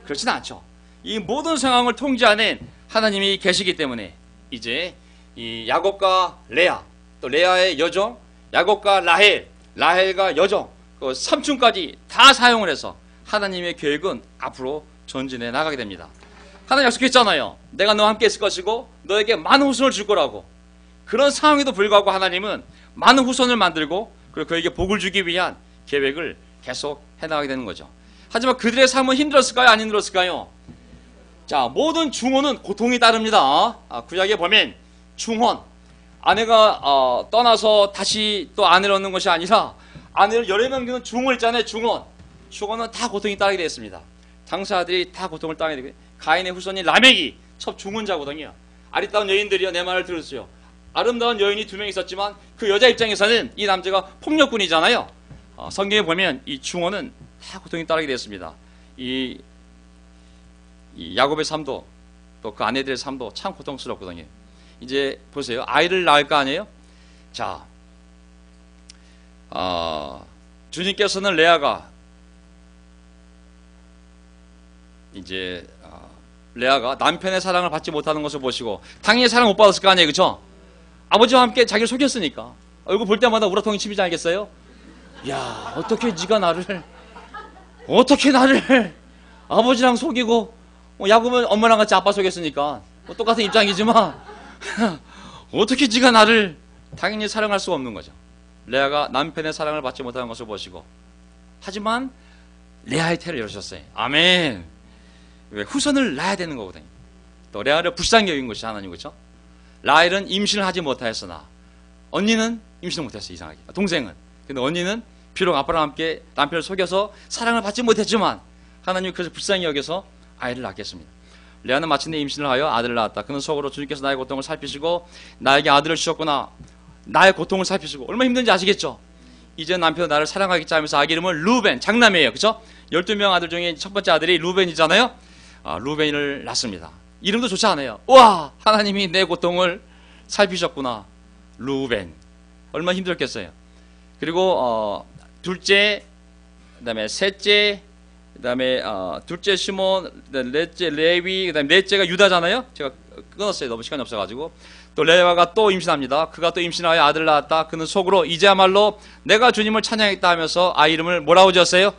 [SPEAKER 1] 그렇진 않죠. 이 모든 상황을 통제하는 하나님이 계시기 때문에 이제 이 야곱과 레아 또 레아의 여종 야곱과 라헬과 여종 그 삼촌까지 다 사용을 해서 하나님의 계획은 앞으로 전진해 나가게 됩니다. 하나님 약속했잖아요. 내가 너와 함께 있을 것이고 너에게 많은 후손을 줄 거라고. 그런 상황에도 불구하고 하나님은 많은 후손을 만들고 그리고 그에게 복을 주기 위한 계획을 계속 해나가게 되는 거죠. 하지만 그들의 삶은 힘들었을까요? 안 힘들었을까요? 자, 모든 중혼은 고통이 따릅니다. 구약에 보면 중혼 아내가 떠나서 다시 또 아내를 얻는 것이 아니라 아내를 여러 명 두는 중혼 있잖아요. 중혼은 다 고통이 따르게 되었습니다. 장사들이 다 고통을 따르게 되고 가인의 후손인 라멕이 첫 중혼자거든요. 아리따운 여인들이여 내 말을 들으세요. 아름다운 여인이 2명 있었지만 그 여자 입장에서는 이 남자가 폭력꾼이잖아요. 성경에 보면 이 중혼은 다 고통이 따르게 되었습니다. 이 야곱의 삶도 또 그 아내들의 삶도 참 고통스럽거든요. 이제 보세요. 아이를 낳을 거 아니에요? 자, 주님께서는 레아가 이제 레아가 남편의 사랑을 받지 못하는 것을 보시고 당연히 사랑 못 받았을 거 아니에요, 그렇죠? 아버지와 함께 자기를 속였으니까 얼굴 볼 때마다 우라통이 치미지 않겠어요? 야, 어떻게 나를 아버지랑 속이고 야곱은 엄마랑 같이 아빠 속였으니까 똑같은 입장이지만 어떻게 네가 나를 당연히 사랑할 수가 없는 거죠. 레아가 남편의 사랑을 받지 못하는 것을 보시고, 하지만 레아의 태를 열으셨어요. 아멘. 왜? 후손을 낳아야 되는 거거든요. 또 레아를 불쌍히 여긴 것이 하나님, 그렇죠? 라헬은 임신을 하지 못하였으나 언니는 임신을 못했어요. 이상하게. 동생은. 근데 언니는 비록 아빠랑 함께 남편을 속여서 사랑을 받지 못했지만 하나님이 그것을 불쌍히 여겨서 아이를 낳게 했습니다. 레아는 마침내 임신을 하여 아들을 낳았다. 그는 속으로 주님께서 나의 고통을 살피시고 나에게 아들을 주셨구나. 나의 고통을 살피시고 얼마나 힘든지 아시겠죠? 이제 남편은 나를 사랑하겠지 하면서 아기 이름은 루벤, 장남이에요. 그렇죠? 12명 아들 중에 첫 번째 아들이 루벤이잖아요. 루벤을 낳습니다. 이름도 좋지 않아요. 와, 하나님이 내 고통을 살피셨구나. 루벤. 얼마나 힘들었겠어요. 그리고 둘째, 그다음에 셋째, 그다음에 둘째 시몬, 넷째 레위, 그다음에 넷째가 유다잖아요. 제가 끊었어요. 너무 시간이 없어가지고. 또 레아가 또 임신합니다. 그가 또 임신하여 아들을 낳았다. 그는 속으로 이제야말로 내가 주님을 찬양했다 하면서 아이 이름을 뭐라고 지었어요?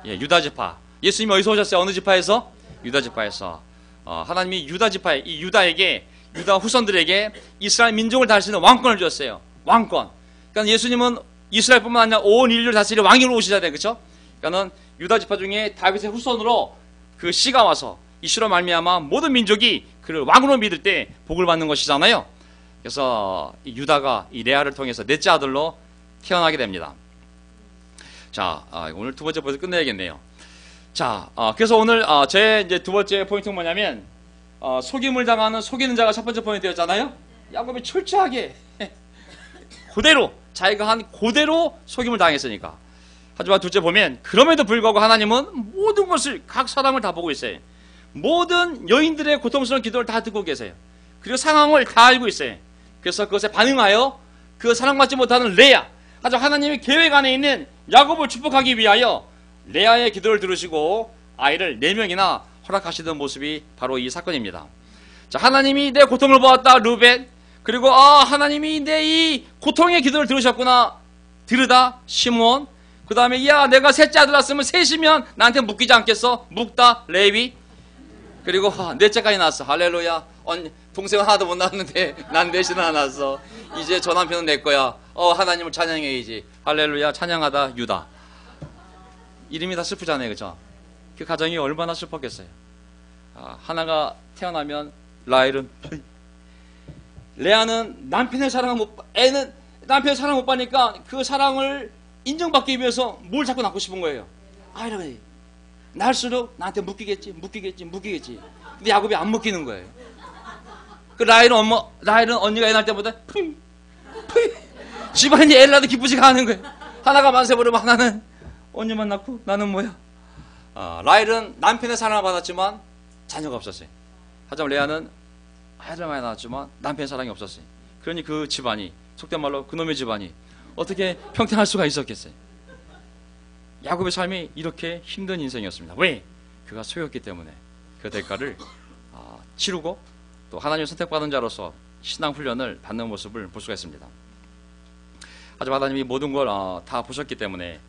[SPEAKER 1] 예, 유다 지파. 예수님이 어디서 오셨어요? 어느 지파에서? 유다 지파에서. 하나님이 유다 지파에, 이 유다에게, 유다 후손들에게 이스라엘 민족을 다스리는 왕권을 주었어요. 왕권. 그러니까 예수님은 이스라엘뿐만 아니라 온 인류를 다스릴 왕으로 오시잖아요. 그렇죠? 그러니까는 유다 지파 중에 다윗의 후손으로 그 씨가 와서 이 씨로 말미암아 모든 민족이 그를 왕으로 믿을 때 복을 받는 것이잖아요. 그래서 이 유다가 이 레아를 통해서 넷째 아들로 태어나게 됩니다. 자, 오늘 두 번째 포인트 끝내야겠네요. 자, 그래서 오늘 제 이제 두 번째 포인트는 뭐냐면 속임을 당하는 속이는 자가 첫 번째 포인트였잖아요. 야곱이 철저하게 그대로 자기가 한 그대로 속임을 당했으니까. 하지만 둘째 보면 그럼에도 불구하고 하나님은 모든 것을 각 사람을 다 보고 있어요. 모든 여인들의 고통스러운 기도를 다 듣고 계세요. 그리고 상황을 다 알고 있어요. 그래서 그것에 반응하여 그 사랑받지 못하는 레아, 하지만 하나님의 계획 안에 있는 야곱을 축복하기 위하여 레아의 기도를 들으시고 아이를 4명이나 허락하시던 모습이 바로 이 사건입니다. 자, 하나님이 내 고통을 보았다, 루벤. 그리고 하나님이 내 이 고통의 기도를 들으셨구나, 들으다, 시몬. 그 다음에 야, 내가 셋째 아들 낳았으면 셋이면 나한테 묶이지 않겠어? 묵다, 레위. 그리고 넷째까지 낳았어. 할렐루야. 동생은 하나도 못 낳았는데 난 넷이나 낳았어. 이제 저 남편은 내 거야. 하나님을 찬양해야지. 할렐루야. 찬양하다, 유다. 이름이 다 슬프잖아요. 그죠? 그 가정이 얼마나 슬펐겠어요. 하나가 태어나면 라헬은, 레아는 남편의 사랑을 애는 남편의 사랑을 못 받으니까 그 사랑을 인정받기 위해서 뭘 자꾸 낳고 싶은 거예요. 이러면 낳을수록 나한테 묶이겠지. 근데 야곱이 안 묶이는 거예요. 그 라헬은 언니가 애 낳을 때보다 집안이 애를 낳아도 기쁘지가 않은 거예요. 하나가 만세 부르면 하나는 언니만 낳고 나는 뭐야. 라헬은 남편의 사랑을 받았지만 자녀가 없었어요. 하지만 레아는 아이를 많이 낳았지만 남편의 사랑이 없었어요. 그러니 그 집안이, 속된 말로 그놈의 집안이 어떻게 평탄할 수가 있었겠어요. 야곱의 삶이 이렇게 힘든 인생이었습니다. 왜? 그가 속였기 때문에 그 대가를 치르고 또 하나님 선택받은 자로서 신앙 훈련을 받는 모습을 볼 수가 있습니다. 하지만 하나님이 모든 걸 다 보셨기 때문에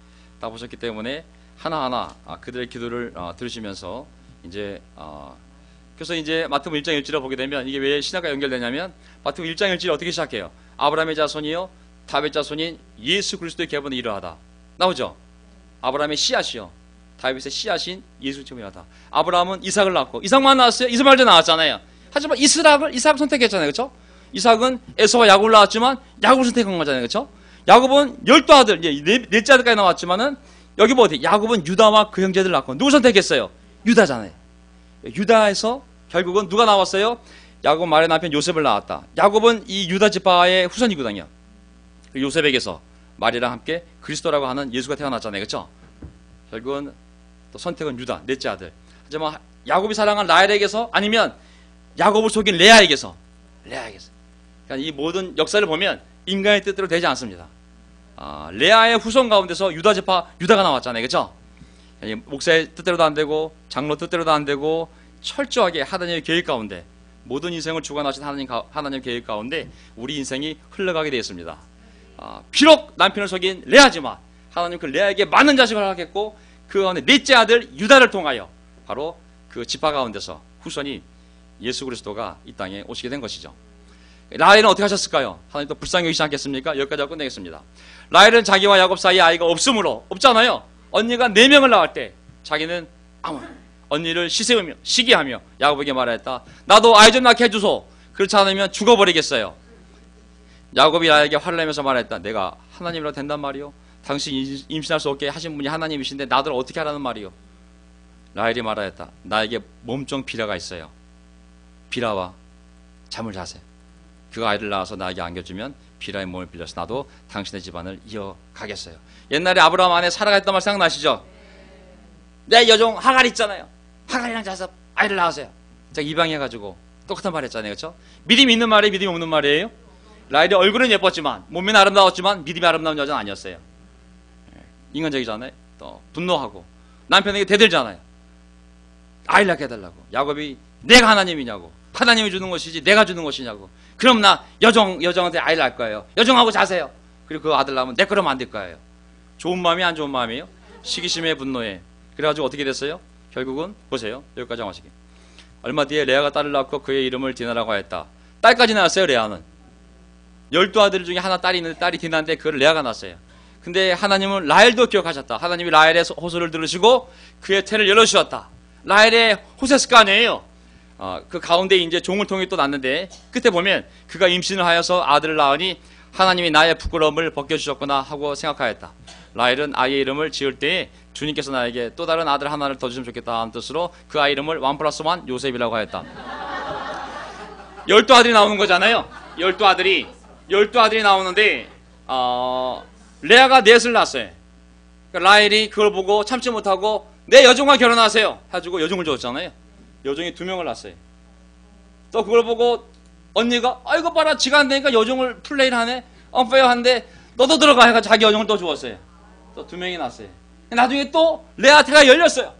[SPEAKER 1] 하나하나 그들의 기도를 들으시면서 이제 그래서 이제 마태복음 1장 1절을 보게 되면 이게 왜 신학과 연결되냐면 마태복음 1장 1절이 어떻게 시작해요? 아브라함의 자손이요 다윗 자손인 예수 그리스도의 계보는 이러하다. 나오죠? 아브라함의 씨앗이요 다윗의 씨앗인 예수 그리스도이다. 아브라함은 이삭을 낳고 이삭만 낳았어요? 이스마엘도 낳았잖아요. 하지만 이삭을 선택했잖아요. 그렇죠? 이삭은 에서와 야곱을 낳았지만 야곱을 선택한 거잖아요. 그렇죠? 야곱은 12아들, 넷째 아들까지 나왔지만은 여기 뭐 어디? 야곱은 유다와 그 형제들 낳고 누구 선택했어요? 유다잖아요. 유다에서 결국은 누가 나왔어요? 야곱 말의 남편 요셉을 낳았다. 야곱은 이 유다 지파의 후손이거든요. 요셉에게서 마리아랑 함께 그리스도라고 하는 예수가 태어났잖아요. 그렇죠? 결국은 또 선택은 유다, 넷째 아들. 하지만 야곱이 사랑한 라헬에게서 아니면 야곱을 속인 레아에게서. 그러니까 이 모든 역사를 보면 인간의 뜻대로 되지 않습니다. 레아의 후손 가운데서 유다 지파 유다가 나왔잖아요. 그렇죠? 목사의 뜻대로도 안 되고 장로 뜻대로도 안 되고 철저하게 하나님의 계획 가운데 모든 인생을 주관하신 하나님 계획 가운데 우리 인생이 흘러가게 되었습니다. 비록 남편을 속인 레아지만 하나님 그 레아에게 많은 자식을 허락했고 그 가운데 넷째 아들 유다를 통하여 바로 그 지파 가운데서 후손이 예수 그리스도가 이 땅에 오시게 된 것이죠. 라헬은 어떻게 하셨을까요? 하나님 또 불쌍히 여기지 않겠습니까? 여기까지 하고 끝내겠습니다. 라헬은 자기와 야곱 사이에 아이가 없잖아요. 언니가 4명을 낳을 때 자기는 언니를 시기하며 야곱에게 말하였다. 나도 아이 좀 낳게 해주소. 그렇지 않으면 죽어버리겠어요. 야곱이 라헬에게 화를 내면서 말했다. 내가 하나님이라 된단 말이요. 당신 임신할 수 없게 하신 분이 하나님이신데 나들 어떻게 하라는 말이요. 라헬이 말하였다. 나에게 몸종 비라가 있어요. 비라와 잠을 자세. 그가 아이를 낳아서 나에게 안겨주면 비라의 몸을 빌려서 나도 당신의 집안을 이어가겠어요. 옛날에 아브라함 아내 사라가 했던 말 생각나시죠? 내 여종 하갈 있잖아요. 하갈이랑 자서 아이를 낳으세요. 제가 입양해가지고 똑같은 말 했잖아요. 그렇죠? 믿음이 있는 말이에요? 믿음이 없는 말이에요? 라헬이 얼굴은 예뻤지만 몸은 아름다웠지만 믿음이 아름다운 여자는 아니었어요. 인간적이잖아요. 또 분노하고 남편에게 대들잖아요. 아이를 낳게 해달라고. 야곱이 내가 하나님이냐고. 하나님이 주는 것이지 내가 주는 것이냐고. 그럼 나 여정한테 아이를 낳을 거예요. 여정하고 자세요. 그리고 그 아들 낳으면 내 거로 만들 거예요. 좋은 마음이 안 좋은 마음이에요? 시기심에 분노해. 그래가지고 어떻게 됐어요? 결국은 보세요. 여기까지 하시기. 얼마 뒤에 레아가 딸을 낳고 그의 이름을 디나라고 하였다. 딸까지 낳았어요. 레아는 12아들 중에 하나 딸이 있는데 딸이 디나인데 그걸 레아가 낳았어요. 근데 하나님은 라헬도 기억하셨다. 하나님이 라헬의 호소를 들으시고 그의 태를 열어주셨다. 라헬의 호세스 거 아니에요. 그 가운데 이제 종을 통해 또 낳는데 끝에 보면 그가 임신을 하여서 아들을 낳으니 하나님이 나의 부끄러움을 벗겨주셨구나 하고 생각하였다. 라헬은 아이의 이름을 지을 때에 주님께서 나에게 또 다른 아들 하나를 더 주시면 좋겠다 하는 뜻으로 그 아이 이름을 1+1 요셉이라고 하였다. 12아들이 나오는 거잖아요. 12아들이 나오는데 레아가 넷을 낳았어요. 그러니까 라헬이 그걸 보고 참지 못하고 내 여종과 결혼하세요 해가지고 여종을 줬잖아요. 여종이 2명을 낳았어요. 또 그걸 보고 언니가 아이고 봐라 지가 안 되니까 여종을 플레이를 하네 언페어한데 너도 들어가 해가지고 자기 여종을 또 주었어요. 또 2명이 낳았어요. 나중에 또 레아 태가 열렸어요.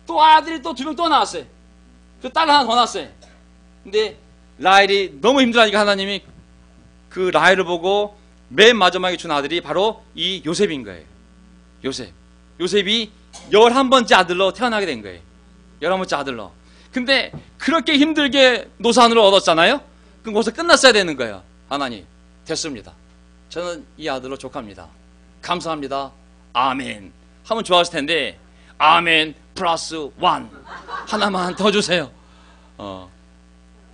[SPEAKER 1] 또 아들이 또 2명 또 낳았어요. 그 딸 하나 더 낳았어요. 근데 라헬이 너무 힘들어하니까 하나님이 그 라헬을 보고 맨 마지막에 준 아들이 바로 이 요셉인 거예요. 요셉이 11번째 아들로 태어나게 된 거예요. 11번째 아들로. 근데 그렇게 힘들게 노산으로 얻었잖아요. 그럼 거기서 끝났어야 되는 거예요. 하나님 됐습니다. 저는 이 아들로 족합니다. 감사합니다. 아멘 하면 좋았을 텐데 아멘 +1 하나만 더 주세요.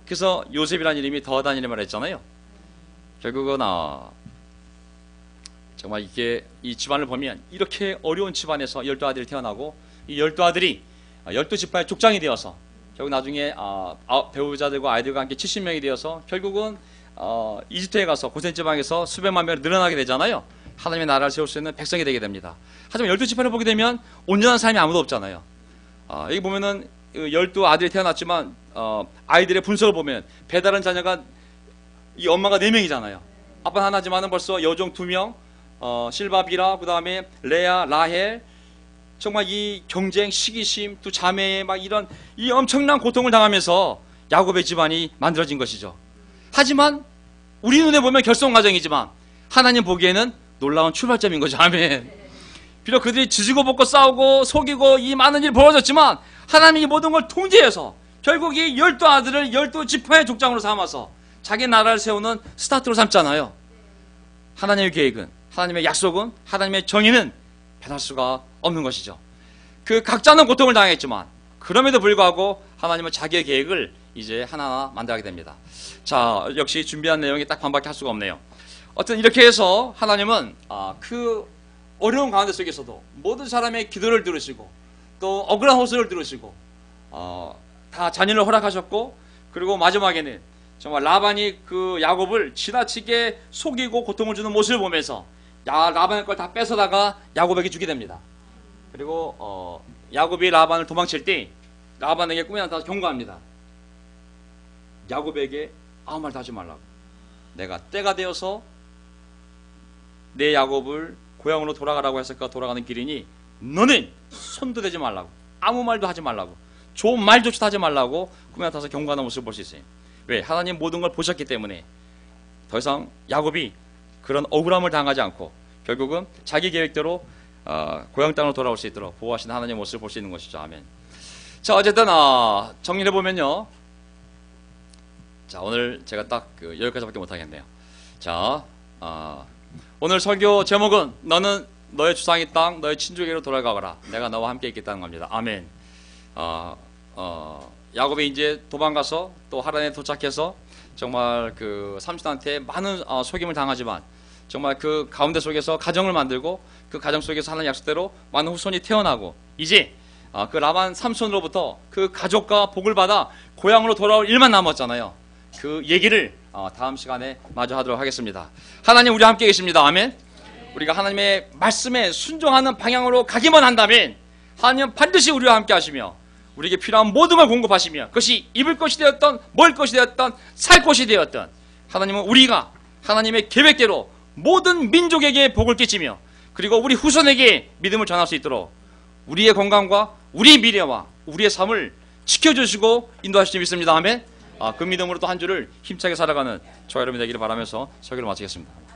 [SPEAKER 1] 그래서 요셉이라는 이름이 더하다는 이름을 했잖아요. 결국은 정말 이게 이 집안을 보면 이렇게 어려운 집안에서 12아들이 태어나고 이 12아들이 12지파의 족장이 되어서 결국 나중에 배우자들과 아이들과 함께 70명이 되어서 결국은 이집트에 가서 고센지방에서 수백만 명이 늘어나게 되잖아요. 하나님의 나라를 세울 수 있는 백성이 되게 됩니다. 하지만 12지파를 보게 되면 온전한 사람이 아무도 없잖아요. 여기 보면은 12아들이 태어났지만 아이들의 분석을 보면 배다른 자녀가 이 엄마가 4명이잖아요. 아빠는 하나지만은 벌써 여종 2명, 실바 비라, 그 다음에 레아, 라헬, 정말 이 경쟁, 시기심, 두 자매의 막 이런 이 엄청난 고통을 당하면서 야곱의 집안이 만들어진 것이죠. 하지만 우리 눈에 보면 결속 과정이지만 하나님 보기에는 놀라운 출발점인 거죠. 아멘. 비록 그들이 지지고 볶고 싸우고 속이고 이 많은 일이 벌어졌지만 하나님이 이 모든 걸 통제해서 결국 이 12아들을 12지파의 족장으로 삼아서 자기 나라를 세우는 스타트로 삼잖아요. 하나님의 계획은, 하나님의 약속은, 하나님의 정의는 변할 수가 없는 것이죠. 그 각자는 고통을 당했지만 그럼에도 불구하고 하나님은 자기의 계획을 이제 하나하나 만들게 됩니다. 자, 역시 준비한 내용이 딱 반밖에 할 수가 없네요. 어쨌든 이렇게 해서 하나님은 그 어려운 가운데 속에서도 모든 사람의 기도를 들으시고 또 억울한 호소를 들으시고 다 자녀를 허락하셨고 그리고 마지막에는 정말 라반이 그 야곱을 지나치게 속이고 고통을 주는 모습을 보면서 라반의 걸 다 뺏어다가 야곱에게 주게 됩니다. 그리고 야곱이 라반을 도망칠 때 라반에게 꿈에 나타나서 경고합니다. 야곱에게 아무 말도 하지 말라고. 내가 때가 되어서 내 야곱을 고향으로 돌아가라고 했을까 돌아가는 길이니 너는 손도 대지 말라고. 아무 말도 하지 말라고. 좋은 말조차도 하지 말라고 꿈에 나타나서 경고하는 모습을 볼 수 있어요. 왜? 하나님 모든 걸 보셨기 때문에 더 이상 야곱이 그런 억울함을 당하지 않고 결국은 자기 계획대로 고향 땅으로 돌아올 수 있도록 보호하시는 하나님의 모습을 볼 수 있는 것이죠. 아멘. 자, 어쨌든 정리해 보면요. 자, 오늘 제가 딱 여기까지밖에 못 하겠네요. 자, 오늘 설교 제목은 너는 너의 주상의 땅, 너의 친족에게로 돌아가거라. 내가 너와 함께 있겠다는 겁니다. 아멘. 야곱이 이제 도망가서 또 하란에 도착해서 정말 그 삼촌한테 많은 속임을 당하지만 정말 그 가운데 속에서 가정을 만들고 그 가정 속에서 하나님 약속대로 많은 후손이 태어나고 이제 그 라반 삼손으로부터 그 가족과 복을 받아 고향으로 돌아올 일만 남았잖아요. 그 얘기를 다음 시간에 마저 하도록 하겠습니다. 하나님 우리 함께 계십니다. 아멘. 우리가 하나님의 말씀에 순종하는 방향으로 가기만 한다면 하나님은 반드시 우리와 함께 하시며 우리에게 필요한 모든 걸 공급하시며 그것이 입을 것이 되었던 먹을 것이 되었던 살 것이 되었던 하나님은 우리가 하나님의 계획대로 모든 민족에게 복을 끼치며 그리고 우리 후손에게 믿음을 전할 수 있도록 우리의 건강과 우리의 미래와 우리의 삶을 지켜주시고 인도하실 줄 믿습니다. 아멘. 그 믿음으로 또 한 주를 힘차게 살아가는 저와 여러분이 되기를 바라면서 설교를 마치겠습니다.